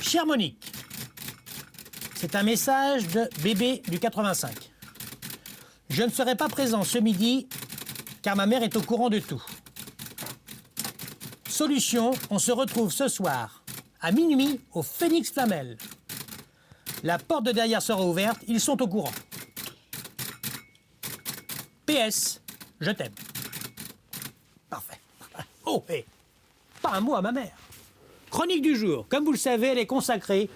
Chère Monique, c'est un message de bébé du 85. Je ne serai pas présent ce midi car ma mère est au courant de tout. Solution, on se retrouve ce soir à minuit au Phoenix Flamel. La porte de derrière sera ouverte, ils sont au courant. PS, je t'aime. Parfait. Oh, et pas un mot à ma mère. Chronique du jour, comme vous le savez, elle est consacrée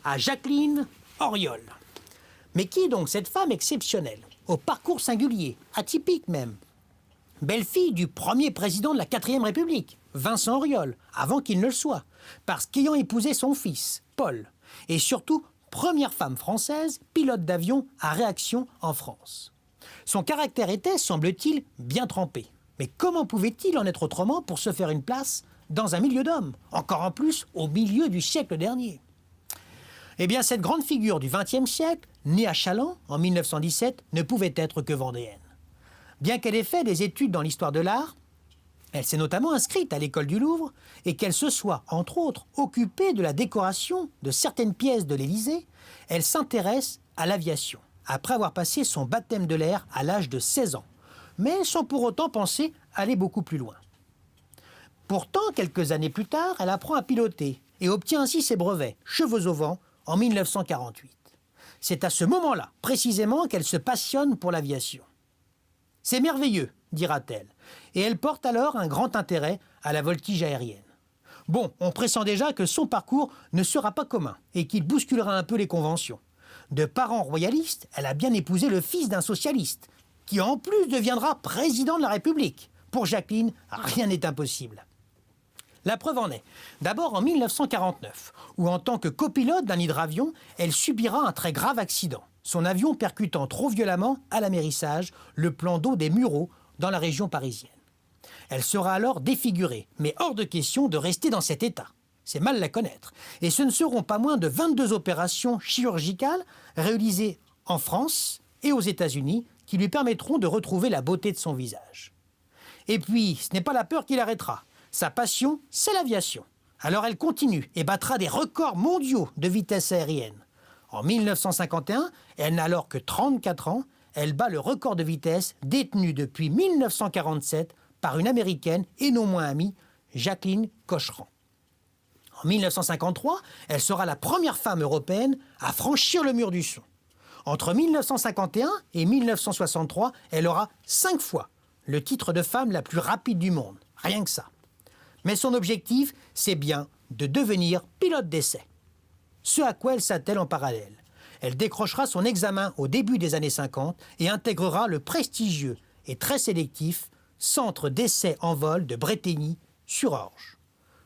à Jacqueline Auriol. Mais qui est donc cette femme exceptionnelle, au parcours singulier, atypique même? Belle-fille du premier président de la 4e République, Vincent Auriol, avant qu'il ne le soit, parce qu'ayant épousé son fils, Paul, et surtout première femme française pilote d'avion à réaction en France. Son caractère était, semble-t-il, bien trempé. Mais comment pouvait-il en être autrement pour se faire une place dans un milieu d'hommes, encore en plus au milieu du siècle dernier? Eh bien, cette grande figure du XXe siècle, née à Châlons en 1917, ne pouvait être que vendéenne. Bien qu'elle ait fait des études dans l'histoire de l'art, elle s'est notamment inscrite à l'école du Louvre et qu'elle se soit, entre autres, occupée de la décoration de certaines pièces de l'Élysée, elle s'intéresse à l'aviation, après avoir passé son baptême de l'air à l'âge de 16 ans, mais sans pour autant penser aller beaucoup plus loin. Pourtant, quelques années plus tard, elle apprend à piloter et obtient ainsi ses brevets, cheveux au vent, en 1948. C'est à ce moment-là, précisément, qu'elle se passionne pour l'aviation. C'est merveilleux, dira-t-elle, et elle porte alors un grand intérêt à la voltige aérienne. Bon, on pressent déjà que son parcours ne sera pas commun et qu'il bousculera un peu les conventions. De parents royalistes, elle a bien épousé le fils d'un socialiste, qui en plus deviendra président de la République. Pour Jacqueline, rien n'est impossible. La preuve en est, d'abord en 1949, où en tant que copilote d'un hydravion, elle subira un très grave accident, son avion percutant trop violemment à l'amérissage le plan d'eau des Mureaux dans la région parisienne. Elle sera alors défigurée, mais hors de question de rester dans cet état. C'est mal la connaître. Et ce ne seront pas moins de 22 opérations chirurgicales réalisées en France et aux États-Unis qui lui permettront de retrouver la beauté de son visage. Et puis, ce n'est pas la peur qui l'arrêtera. Sa passion, c'est l'aviation. Alors elle continue et battra des records mondiaux de vitesse aérienne. En 1951, elle n'a alors que 34 ans, elle bat le record de vitesse détenu depuis 1947 par une Américaine et non moins amie, Jacqueline Cochran. En 1953, elle sera la première femme européenne à franchir le mur du son. Entre 1951 et 1963, elle aura 5 fois le titre de femme la plus rapide du monde. Rien que ça. Mais son objectif, c'est bien de devenir pilote d'essai. Ce à quoi elle s'attelle en parallèle. Elle décrochera son examen au début des années 50 et intégrera le prestigieux et très sélectif Centre d'essai en vol de Brétigny-sur-Orge.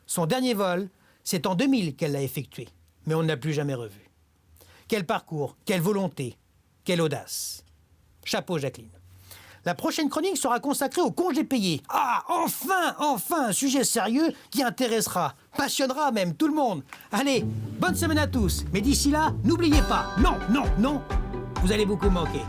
Son dernier vol, c'est en 2000 qu'elle l'a effectué, mais on ne l'a plus jamais revu. Quel parcours, quelle volonté, quelle audace. Chapeau Jacqueline. La prochaine chronique sera consacrée aux congés payés. Ah, enfin, un sujet sérieux qui intéressera, passionnera même tout le monde. Allez, bonne semaine à tous. Mais d'ici là, n'oubliez pas, non, vous allez beaucoup manquer.